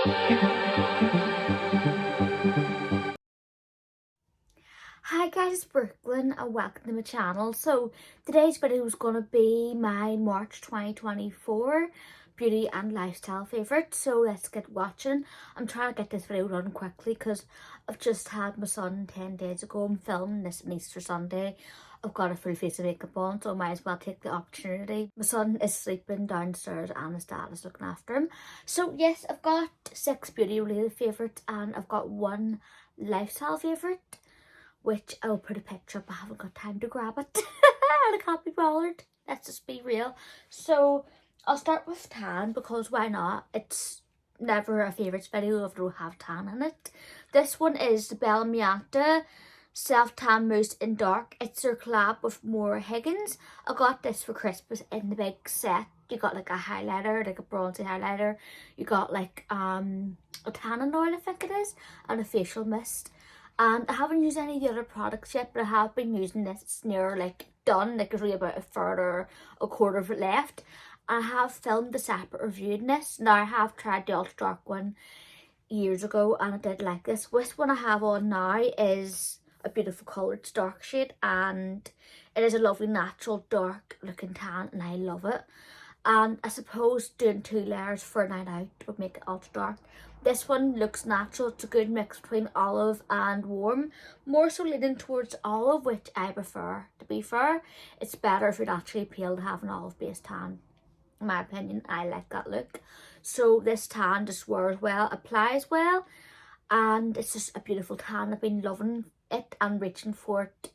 Hi guys, it's Brookelynne and welcome to my channel. So today's video is going to be my March 2024 beauty and lifestyle favourites. So let's get watching. I'm trying to get this video done quickly because I've just had my son 10 days ago. I'm filming this on Easter Sunday. I've got a full face of makeup on, so I might as well take the opportunity. My son is sleeping downstairs and his dad is looking after him. So yes, I've got 6 beauty related favourites and I've got 1 lifestyle favourite, which I'll put a picture up. I haven't got time to grab it and I can't be bothered. Let's just be real. So I'll start with tan because why not? It's never a favourites video if I don't have tan in it. This one is the Bellamianta Self Tan Mousse in Dark. It's their collab with Moira Higgins. I got this for Christmas in the big set. You got like a highlighter, like a bronzy highlighter. You got like a tanning oil, I think it is, and a facial mist. And I haven't used any of the other products yet, but I have been using this. It's near like done, like there's really about a third or a quarter of it left. I have filmed a separate review in this. Now I have tried the ultra dark one years ago and I did like this. This one I have on now is a beautiful colour. It's dark shade and it is a lovely natural dark looking tan and I love it. And I suppose doing 2 layers for a night out would make it ultra dark. This one looks natural. It's a good mix between olive and warm. More so leaning towards olive, which I prefer. To be fair, it's better if you're naturally pale to have an olive based tan. In my opinion, I like that look. So this tan just wears well, applies well, and it's just a beautiful tan. I've been loving it and reaching for it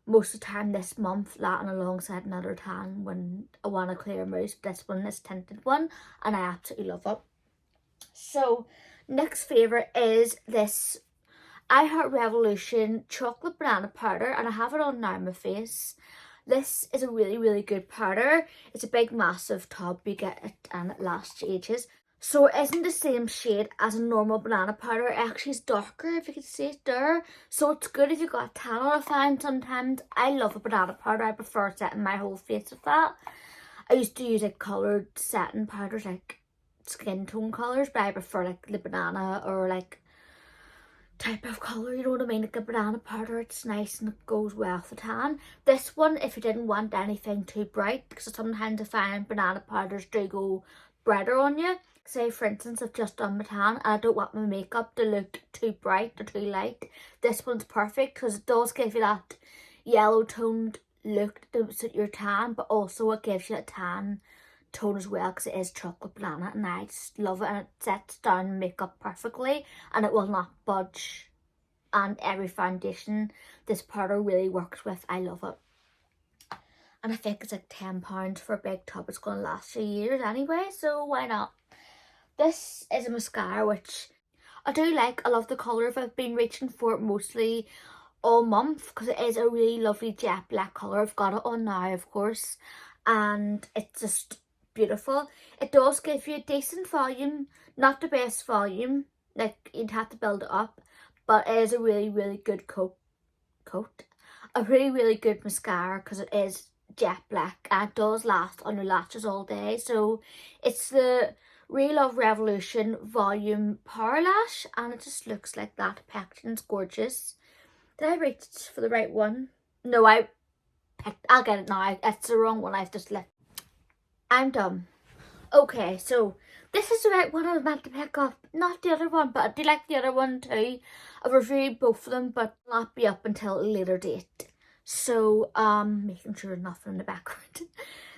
most of the time this month, layering alongside another tan when I want a clear mousse. This one is tinted one and I absolutely love it. So next favourite is this I Heart Revolution chocolate banana powder and I have it on now on my face. This is a really good powder. It's a big massive tub, you get it and it lasts ages. So it isn't the same shade as a normal banana powder. It actually is darker, if you can see it there. So it's good if you've got a tan on. I find sometimes I love a banana powder. I prefer setting my whole face with that. I used to use like coloured setting powders, like skin tone colours, but I prefer like the banana or like type of colour, you know what I mean, like a banana powder. It's nice and it goes well with the tan. This one, if you didn't want anything too bright, because sometimes I find banana powders do go brighter on you. Say for instance, I've just done my tan and I don't want my makeup to look too bright or too light. This one's perfect because it does give you that yellow toned look to suit your tan, but also it gives you a tan tone as well because it is chocolate banana and I just love it, and it sets down makeup perfectly and it will not budge. And every foundation this powder really works with. I love it, and I think it's like £10 for a big tub. It's going to last you years anyway, so why not? This is a mascara which I do like. I love the colour of it. I've been reaching for it mostly all month because it is a really lovely jet black colour. I've got it on now, of course, and it's just beautiful. It does give you a decent volume, not the best volume, like you'd have to build it up, but it is a really good coat. A really good mascara because it is jet black and it does last on your lashes all day. So it's the Relove Revolution Volume Power Lash and it just looks like that. The packaging's gorgeous. Did I reach for the right one? No, I'll get it now. It's the wrong one. I've just left. I'm done. Okay, so this is the right one I was meant to pick up, not the other one, but I do like the other one too. I've reviewed both of them, but will not be up until a later date. So, making sure nothing in the background.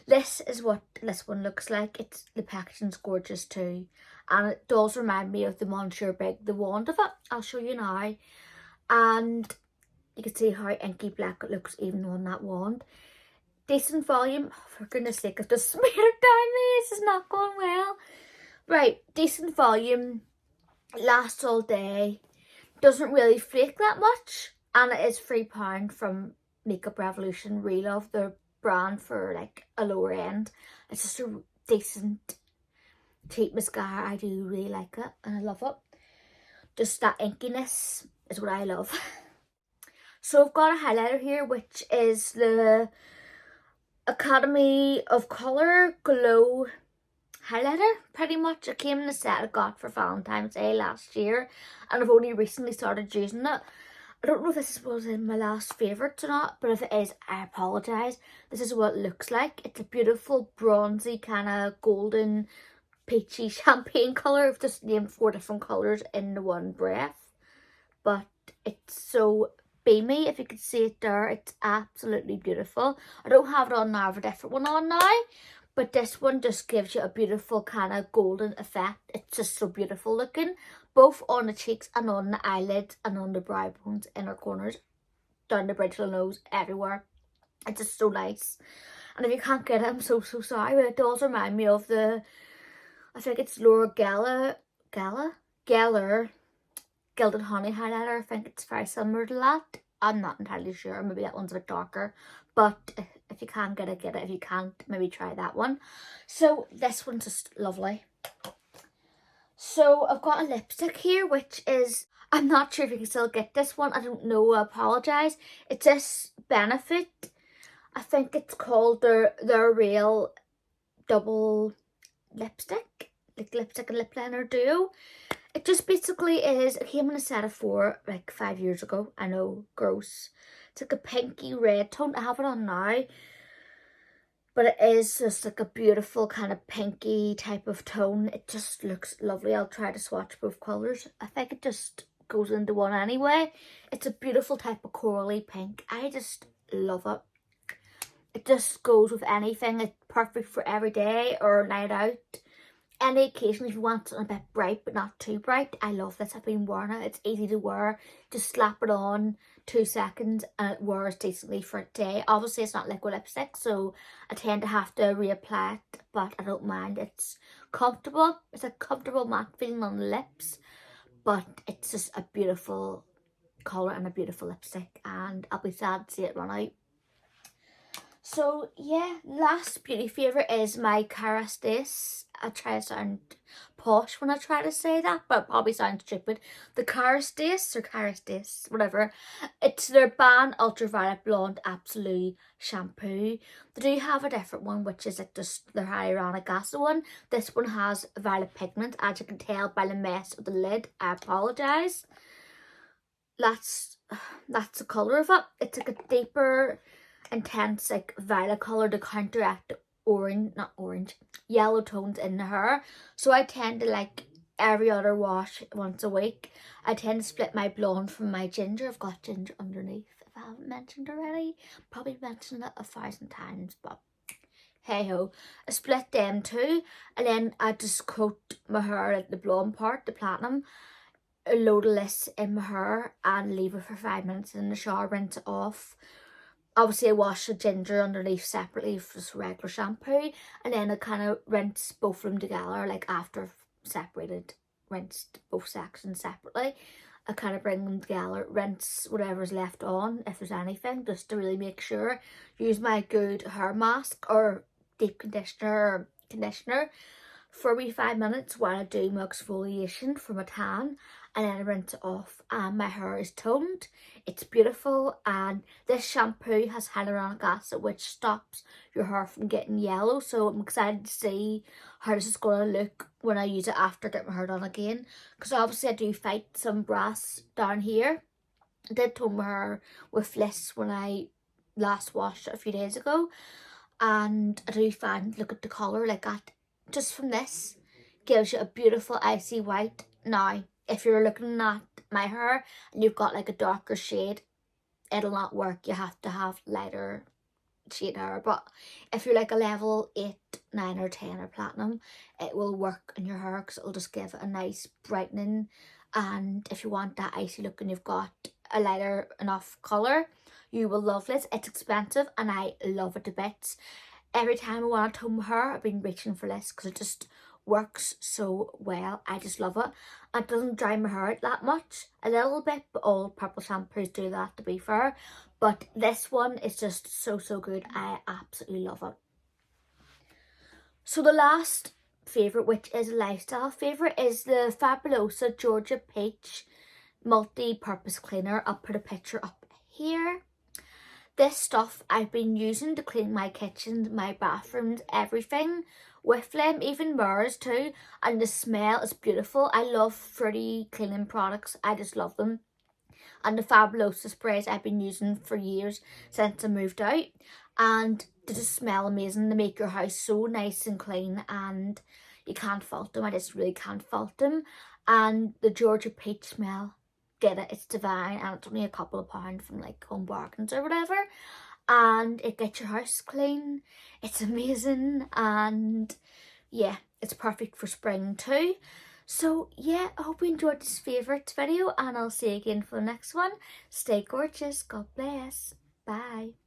This is what this one looks like. It's the packaging's gorgeous too, and it does remind me of the Monsieur Big, the wand of it. I'll show you now, and you can see how inky black it looks even on that wand. Decent volume. Oh, for goodness sake, I've just smeared it down me. This is not going well. Right, decent volume. Lasts all day. Doesn't really flake that much, and it is £3 from Makeup Revolution Relove, their brand for like a lower end. It's just a decent cheap mascara. I do really like it and I love it. Just that inkiness is what I love. So I've got a highlighter here which is the Academy of Colour Glow highlighter, pretty much. It came in a set I got for Valentine's Day last year, and I've only recently started using it. I don't know if this was in my last favourites or not, but if it is, I apologise. This is what it looks like. It's a beautiful bronzy kind of golden peachy champagne colour. I've just named 4 different colours in the one breath. But it's so beamy, if you can see it there. It's absolutely beautiful. I don't have it on now, I have a different one on now. But this one just gives you a beautiful kind of golden effect. It's just so beautiful looking. Both on the cheeks and on the eyelids and on the brow bones, inner corners, down the bridge of the nose, everywhere. It's just so nice. And if you can't get it, I'm so sorry. But it does remind me of the, I think it's Laura Geller Gilded Honey highlighter. I think it's very similar to that. I'm not entirely sure. Maybe that one's a bit darker. But if you can get it, get it. If you can't, maybe try that one. So this one's just lovely. So I've got a lipstick here, which is, I'm not sure if you can still get this one. I don't know. I apologise. It's this Benefit. I think it's called their Real Double Lipstick. Like lipstick and lip liner duo. It just basically is, it came in a set of 4 like 5 years ago. I know, gross. It's like a pinky red tone. I have it on now. But it is just like a beautiful kind of pinky type of tone. It just looks lovely. I'll try to swatch both colours. I think it just goes into one anyway. It's a beautiful type of corally pink. I just love it. It just goes with anything. It's perfect for every day or night out. Any occasion if you want something a bit bright but not too bright. I love this. I've been wearing it. It's easy to wear. Just slap it on 2 seconds and it wears decently for a day. Obviously it's not liquid lipstick, so I tend to have to reapply it, but I don't mind. It's comfortable. It's a comfortable matte feeling on the lips, but it's just a beautiful colour and a beautiful lipstick, and I'll be sad to see it run out. So yeah, last beauty favourite is my Kerastase. I try to sound posh when I try to say that, but it probably sounds stupid. The Kerastase, whatever. It's their Bain Ultraviolet Blonde Absolu shampoo. They do have a different one, which is like just their hyaluronic acid one. This one has violet pigment, as you can tell by the mess of the lid. I apologise. That's the colour of it. It's like a deeper, intense like violet colour to counteract yellow tones in the hair. So I tend to, like every other wash once a week, I tend to split my blonde from my ginger. I've got ginger underneath, if I haven't mentioned already. Probably mentioned it 1,000 times, but hey ho. I split them too, and then I just coat my hair, like the blonde part, the platinum, a load of this in my hair and leave it for 5 minutes in the shower, rinse it off. Obviously I wash the ginger underneath separately for just regular shampoo, and then I kind of rinse both of them together, like after rinsed both sections separately. I kind of bring them together, rinse whatever's left on, if there's anything, just to really make sure. Use my good hair mask or deep conditioner for a wee 5 minutes while I do my exfoliation for my tan, and then I rinse it off and my hair is toned. It's beautiful, and this shampoo has hyaluronic acid, which stops your hair from getting yellow. So I'm excited to see how this is going to look when I use it after I get my hair done again, because obviously I do fight some brass down here. I did tone my hair with this when I last washed it a few days ago, and I do find, look at the colour, like that just from this gives you a beautiful icy white. Now if you're looking at my hair and you've got like a darker shade, it'll not work. You have to have lighter shade hair. But if you're like a level 8, 9 or 10 or platinum, it will work in your hair because it'll just give it a nice brightening. And if you want that icy look and you've got a lighter enough colour, you will love this. It's expensive and I love it to bits. Every time I want to tone my hair, I've been reaching for this because it just works so well. I just love it. It doesn't dry my hair out that much. A little bit, but all purple shampoos do that, to be fair. But this one is just so good. I absolutely love it. So the last favourite, which is a lifestyle favourite, is the Fabulosa Georgia Peach multi-purpose cleaner. I'll put a picture up here. This stuff I've been using to clean my kitchen, my bathrooms, everything with them, even Moira's too, and the smell is beautiful. I love fruity cleaning products, I just love them. And the Fabulosa sprays I've been using for years since I moved out, and they just smell amazing. They make your house so nice and clean, and you can't fault them. I just really can't fault them. And the Georgia peach smell, get it, it's divine, and it's only a couple of pounds from like Home Bargains or whatever, and it gets your house clean. It's amazing, and yeah, it's perfect for spring too. So yeah, I hope you enjoyed this favourite video, and I'll see you again for the next one. Stay gorgeous. God bless. Bye.